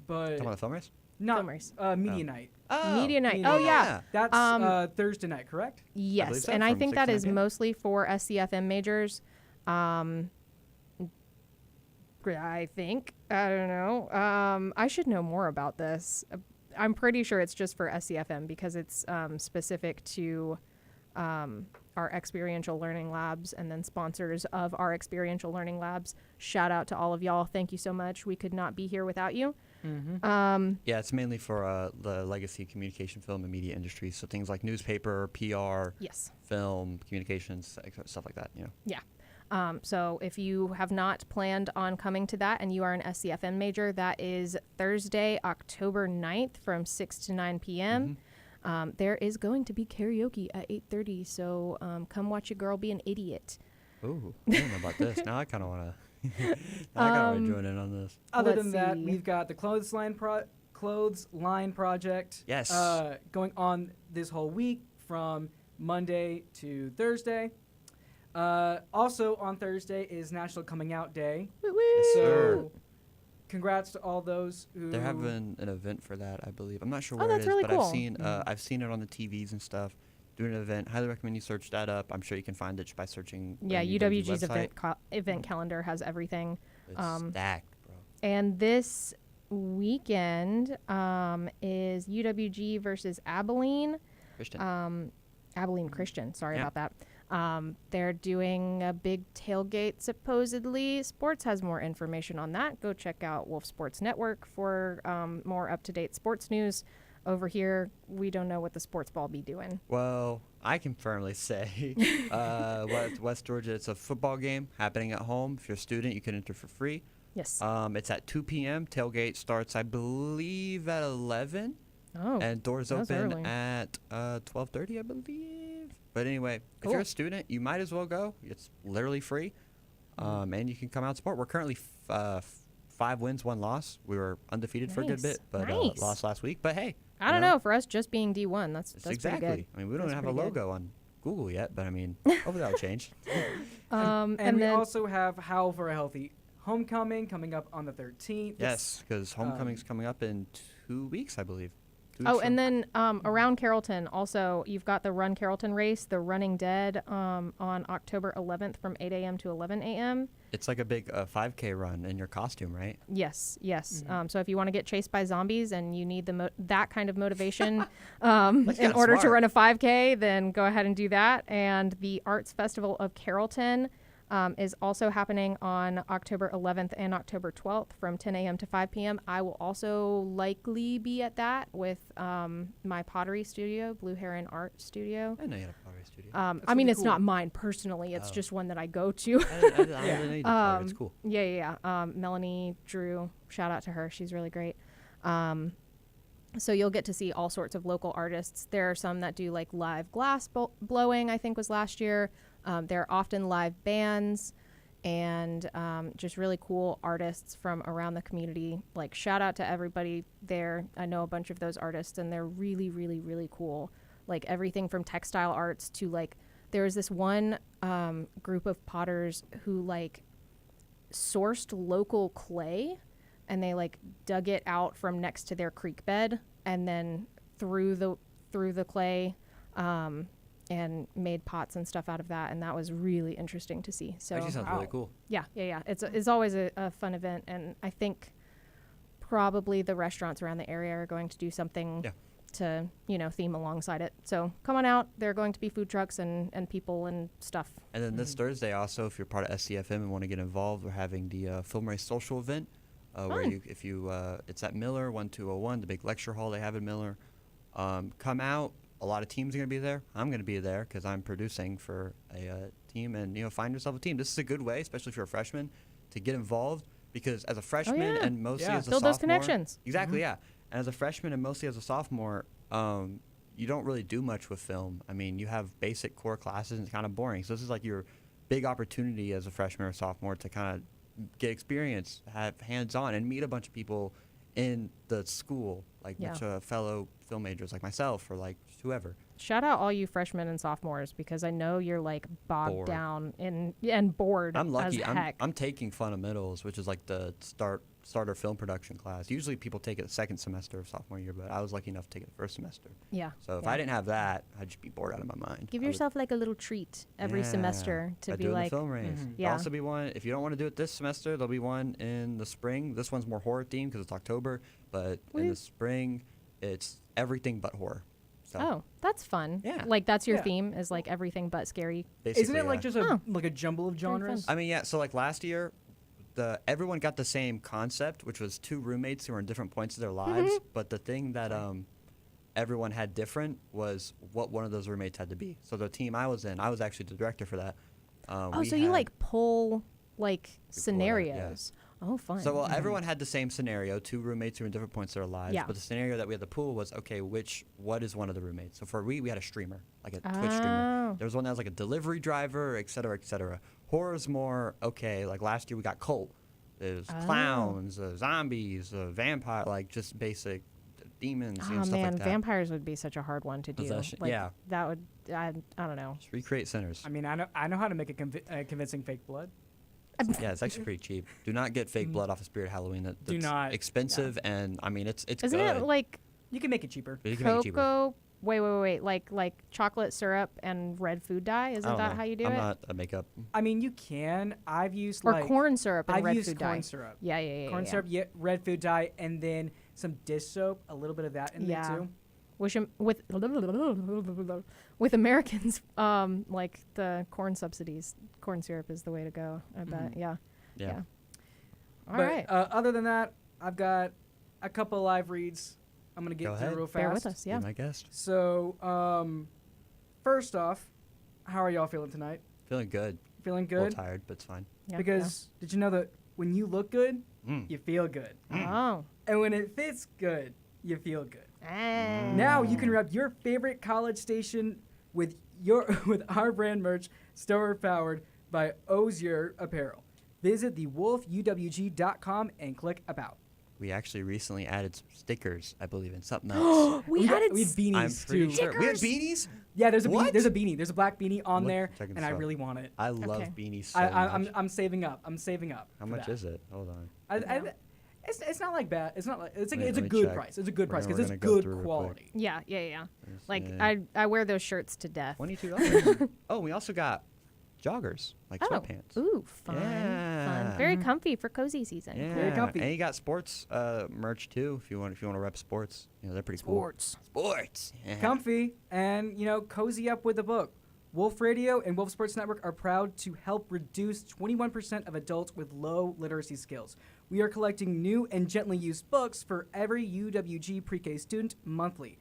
Speaker 5: but
Speaker 6: Talking about the film race?
Speaker 5: not
Speaker 3: Film race.
Speaker 5: Media Night.
Speaker 3: Media night.
Speaker 5: Media
Speaker 3: Oh
Speaker 5: night.
Speaker 3: yeah.
Speaker 5: That's Thursday night, correct?
Speaker 3: Yes,
Speaker 6: so,
Speaker 3: and I
Speaker 6: from
Speaker 3: think
Speaker 6: 6
Speaker 3: that
Speaker 6: to 9
Speaker 3: is
Speaker 6: p.m.
Speaker 3: mostly for SCFM majors. I think. I don't know. I should know more about this. I'm pretty sure it's just for SCFM because it's specific to our experiential learning labs and then sponsors of our experiential learning labs. Shout out to all of y'all. Thank you so much. We could not be here without you.
Speaker 6: Yeah, it's mainly for the legacy communication, film, and media industry. So things like newspaper, PR,
Speaker 3: Yes.
Speaker 6: film, communications, stuff like that.
Speaker 3: Yeah. So if you have not planned on coming to that and you are an SCFM major, that is Thursday, October 9th from 6 to 9 p.m. There is going to be karaoke at 8:30, so come watch your girl be an idiot.
Speaker 6: Ooh, I don't know about this. Now I kind of want to. I kind of join in on this.
Speaker 5: Other
Speaker 3: Let's
Speaker 5: than that,
Speaker 3: see.
Speaker 5: we've got the clothesline project.
Speaker 6: Yes.
Speaker 5: Going on this whole week from Monday to Thursday. Also on Thursday is National Coming Out Day.
Speaker 6: Yes, sir.
Speaker 5: So congrats to all those who.
Speaker 6: They're having an event for that, I believe. I'm not sure
Speaker 3: Oh,
Speaker 6: where it
Speaker 3: that's
Speaker 6: is,
Speaker 3: really
Speaker 6: but
Speaker 3: cool.
Speaker 6: I've seen it on the TVs and stuff. Doing an event. Highly recommend you search that up. I'm sure you can find it just by searching.
Speaker 3: Yeah,
Speaker 6: the
Speaker 3: UWG's
Speaker 6: website.
Speaker 3: event calendar has everything.
Speaker 6: It's stacked, bro.
Speaker 3: And this weekend is UWG versus Abilene.
Speaker 6: Christian.
Speaker 3: Abilene Christian. Sorry
Speaker 6: Yeah.
Speaker 3: about that. They're doing a big tailgate, supposedly. Sports has more information on that. Go check out Wolf Sports Network for more up-to-date sports news. Over here, we don't know what the sports ball be doing.
Speaker 6: Well, I can firmly say West Georgia, it's a football game happening at home. If you're a student, you can enter for free.
Speaker 3: Yes.
Speaker 6: It's at 2 p.m. Tailgate starts, I believe, at 11.
Speaker 3: Oh,
Speaker 6: And doors
Speaker 3: that's
Speaker 6: open
Speaker 3: early.
Speaker 6: at 12:30, I believe. But anyway, if
Speaker 3: Cool.
Speaker 6: you're a student, you might as well go. It's literally free. And you can come out and support. We're currently 5 wins, 1 loss. We were undefeated for a good
Speaker 3: Nice.
Speaker 6: bit, but
Speaker 3: Nice.
Speaker 6: lost last week. But hey,
Speaker 3: I don't know. For us, just being D1, that's
Speaker 6: exactly.
Speaker 3: pretty good.
Speaker 6: I mean, we don't
Speaker 3: That's
Speaker 6: even have a
Speaker 3: pretty good.
Speaker 6: logo on Google yet, but I mean, hopefully that'll change.
Speaker 5: and we
Speaker 3: then
Speaker 5: also have Howl for a Healthy Homecoming coming up on the 13th.
Speaker 6: Yes, because homecoming's coming up in 2 weeks, I believe. 2
Speaker 3: Oh,
Speaker 6: weeks
Speaker 3: and
Speaker 6: from-
Speaker 3: then around Carrollton, also, you've got the Run Carrollton race, the Running Dead, on October 11th from 8 a.m. to 11 a.m.
Speaker 6: it's like a big 5K run in your costume, right?
Speaker 3: Yes, yes.
Speaker 5: Mm-hmm.
Speaker 3: So if you want to get chased by zombies and you need that kind of motivation
Speaker 6: That's
Speaker 3: in
Speaker 6: kinda
Speaker 3: order to
Speaker 6: smart.
Speaker 3: run a 5K, then go ahead and do that. And the Arts Festival of Carrollton is also happening on October 11th and October 12th from 10 a.m. to 5 p.m. I will also likely be at that with my pottery studio, Blue Heron Art Studio.
Speaker 6: I know you had a pottery studio.
Speaker 3: I
Speaker 5: That's
Speaker 3: mean,
Speaker 5: really
Speaker 3: it's not
Speaker 5: cool.
Speaker 3: mine personally. It's
Speaker 6: Oh.
Speaker 3: just one that I go to.
Speaker 6: I didn't know you did pottery. It's cool.
Speaker 3: Yeah. Melanie Drew, shout out to her. She's really great. So you'll get to see all sorts of local artists. There are some that do like live glass blowing, I think was last year. There are often live bands and just really cool artists from around the community. Like shout out to everybody there. I know a bunch of those artists and they're really, really, really cool. Like everything from textile arts to like, there was this one group of potters who like sourced local clay and they like dug it out from next to their creek bed and then threw the clay and made pots and stuff out of that, and that was really interesting to see. So
Speaker 6: Actually sounds really cool.
Speaker 3: yeah. It's always a fun event, and I think probably the restaurants around the area are going to do something to theme alongside it. So come on out. There are going to be food trucks and people and stuff.
Speaker 6: And then this Thursday also, if you're part of SCFM and want to get involved, we're having the Film Race Social event where it's at Miller 1201, the big lecture hall they have in Miller. Come out. A lot of teams are going to be there. I'm going to be there because I'm producing for a team, and find yourself a team. This is a good way, especially if you're a freshman, to get involved because as a freshman and mostly as a
Speaker 3: build
Speaker 6: sophomore,
Speaker 3: those connections.
Speaker 6: Exactly, yeah. And as a freshman and mostly as a sophomore, you don't really do much with film. I mean, you have basic core classes and it's kind of boring. So this is like your big opportunity as a freshman or sophomore to kind of get experience, have hands-on, and meet a bunch of people in the school, like bunch of fellow film majors like myself or like whoever.
Speaker 3: Shout out all you freshmen and sophomores because I know you're like bogged down and bored.
Speaker 6: I'm lucky.
Speaker 3: As heck.
Speaker 6: I'm taking fundamentals, which is like the starter film production class. Usually people take it the second semester of sophomore year, but I was lucky enough to take it the first semester.
Speaker 3: Yeah.
Speaker 6: So if I didn't have that, I'd just be bored out of my mind.
Speaker 3: Give yourself like a little treat every semester to be like.
Speaker 6: the film race. There'll also be one. If you don't want to do it this semester, there'll be one in the spring. This one's more horror themed because it's October, but in the spring, it's everything but horror. So
Speaker 3: Oh, that's fun.
Speaker 6: Yeah.
Speaker 3: Like that's your
Speaker 5: Yeah.
Speaker 3: theme is like everything but scary.
Speaker 6: basically,
Speaker 5: Isn't it like
Speaker 6: yeah.
Speaker 5: just a jumble of genres?
Speaker 6: I mean, yeah. So like last year, everyone got the same concept, which was 2 roommates who were in different points of their lives. But the thing that everyone had different was what one of those roommates had to be. So the team I was in, I was actually the director for that.
Speaker 3: So you like pull like
Speaker 6: yeah.
Speaker 3: scenarios. Oh, fun.
Speaker 6: So everyone had the same scenario. 2 roommates who were in different points of their lives.
Speaker 3: Yeah.
Speaker 6: But the scenario that we had to pull was, okay, what is one of the roommates? So for we had a streamer, like a Twitch streamer. There was one that was like a delivery driver, et cetera, et cetera. Horror's more, okay, like last year we got cult. There's clowns, zombies, vampire, like just basic demons and stuff like that.
Speaker 3: Vampires would be such a hard one to do.
Speaker 6: Possession,
Speaker 3: Like,
Speaker 6: yeah.
Speaker 3: That would, I don't know.
Speaker 6: Just recreate centers.
Speaker 5: I mean, I know how to make a convincing fake blood.
Speaker 6: Yeah, it's actually pretty cheap. Do not get fake blood off of Spirit Halloween. That's
Speaker 5: Do not.
Speaker 6: expensive, and I mean it's
Speaker 3: Isn't
Speaker 6: good.
Speaker 3: it like
Speaker 5: You can make it cheaper.
Speaker 6: But you can make it cheaper.
Speaker 3: cocoa? Wait. Like chocolate syrup and red food dye?
Speaker 6: I
Speaker 3: Isn't
Speaker 6: don't
Speaker 3: that
Speaker 6: know.
Speaker 3: how you do
Speaker 6: I'm
Speaker 3: it?
Speaker 6: not a makeup.
Speaker 5: I mean, you can. I've used
Speaker 3: Or
Speaker 5: like
Speaker 3: corn syrup and
Speaker 5: I've
Speaker 3: red
Speaker 5: used
Speaker 3: food
Speaker 5: corn
Speaker 3: dye.
Speaker 5: syrup.
Speaker 3: Yeah.
Speaker 5: Corn syrup, yeah, red food dye, and then some dish soap, a little bit of that in there too.
Speaker 3: With Americans, like the corn subsidies, corn syrup is the way to go. I bet. Yeah. All
Speaker 5: But,
Speaker 3: right.
Speaker 5: Other than that, I've got a couple live reads. I'm gonna
Speaker 6: Go
Speaker 5: get through
Speaker 6: ahead.
Speaker 5: real fast.
Speaker 3: Bear with us. Yeah.
Speaker 6: Be my guest.
Speaker 5: So, first off, how are y'all feeling tonight?
Speaker 6: Feeling good.
Speaker 5: Feeling
Speaker 6: A little
Speaker 5: good?
Speaker 6: tired, but it's fine.
Speaker 3: Yeah,
Speaker 5: Because did you know that when you look good,
Speaker 6: Mm.
Speaker 5: you feel good,
Speaker 3: Oh.
Speaker 5: and when it fits good, you feel good.
Speaker 3: Ah.
Speaker 5: Now you can rep your favorite college station with with our brand merch, store powered by Ozier Apparel. Visit thewolfuwg.com and click about.
Speaker 6: We actually recently added some stickers, I believe, and something else.
Speaker 5: We have
Speaker 3: added
Speaker 5: beanies
Speaker 6: I'm pretty
Speaker 5: too.
Speaker 6: sure. We have beanies?
Speaker 5: Yeah, there's a beanie.
Speaker 6: What?
Speaker 5: There's a beanie. There's a black beanie on
Speaker 6: Look,
Speaker 5: there,
Speaker 6: check this
Speaker 5: and I
Speaker 6: out.
Speaker 5: really want it.
Speaker 6: I love
Speaker 3: Okay.
Speaker 6: beanies so
Speaker 5: I'm
Speaker 6: much.
Speaker 5: I'm saving up. I'm saving up.
Speaker 6: How
Speaker 5: for
Speaker 6: much
Speaker 5: that.
Speaker 6: is it? Hold on.
Speaker 5: It's not like bad. It's not like it's
Speaker 6: Let me-
Speaker 5: it's a
Speaker 6: let me
Speaker 5: good
Speaker 6: check.
Speaker 5: price. It's a good
Speaker 6: We're
Speaker 5: price
Speaker 6: gonna-
Speaker 5: because
Speaker 6: we're
Speaker 5: it's
Speaker 6: gonna go
Speaker 5: good
Speaker 6: through real quick.
Speaker 5: quality.
Speaker 3: Yeah.
Speaker 6: Let's
Speaker 3: Like
Speaker 6: see.
Speaker 3: I wear those shirts to death.
Speaker 6: $22. Oh, we also got joggers, like sweatpants.
Speaker 3: Ooh, fun.
Speaker 6: Yeah.
Speaker 3: Very comfy for cozy season.
Speaker 6: Yeah,
Speaker 5: Very comfy.
Speaker 6: and you got sports merch too. If you want to rep sports, they're pretty
Speaker 5: Sports.
Speaker 6: cool. Sports. Yeah.
Speaker 5: Comfy and cozy up with the book. Wolf Radio and Wolf Sports Network are proud to help reduce 21% of adults with low literacy skills. We are collecting new and gently used books for every UWG pre-K student monthly.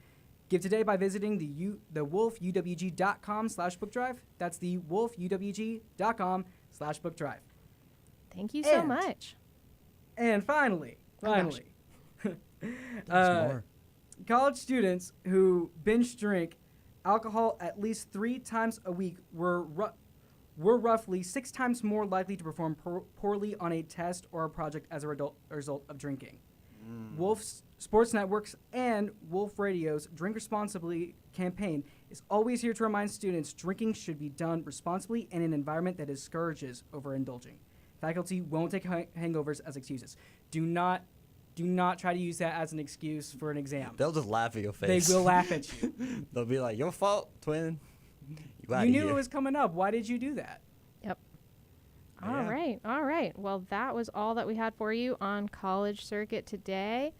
Speaker 5: Give today by visiting the wolfuwg.com/book drive. That's the wolfuwg.com/book drive.
Speaker 3: Thank you so
Speaker 5: And-
Speaker 3: much.
Speaker 5: And finally,
Speaker 3: gosh.
Speaker 6: More.
Speaker 5: college students who binge drink alcohol at least 3 times a week were roughly 6 times more likely to perform poorly on a test or a project as a result of drinking. Wolf Sports Networks and Wolf Radio's Drink Responsibly campaign is always here to remind students drinking should be done responsibly in an environment that discourages overindulging. Faculty won't take hangovers as excuses. Do not try to use that as an excuse for an exam.
Speaker 6: They'll just laugh at your face.
Speaker 5: They will laugh at you.
Speaker 6: They'll be like, "Your fault, twin."
Speaker 5: You knew it was coming up. Why did you do that?
Speaker 3: Yep.
Speaker 6: Yeah.
Speaker 3: All right. Well, that was all that we had for you on College Circuit today.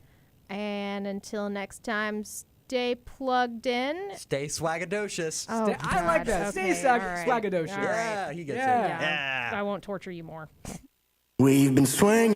Speaker 3: And until next time, stay plugged in.
Speaker 6: Stay swagadocious.
Speaker 3: Oh,
Speaker 5: I like
Speaker 3: God.
Speaker 5: that.
Speaker 3: Okay,
Speaker 5: Stay
Speaker 3: all right.
Speaker 5: swagadocious.
Speaker 3: All right.
Speaker 6: Yeah, he gets
Speaker 5: Yeah.
Speaker 6: it. Yeah.
Speaker 3: I won't torture you more.
Speaker 9: We've been swinging.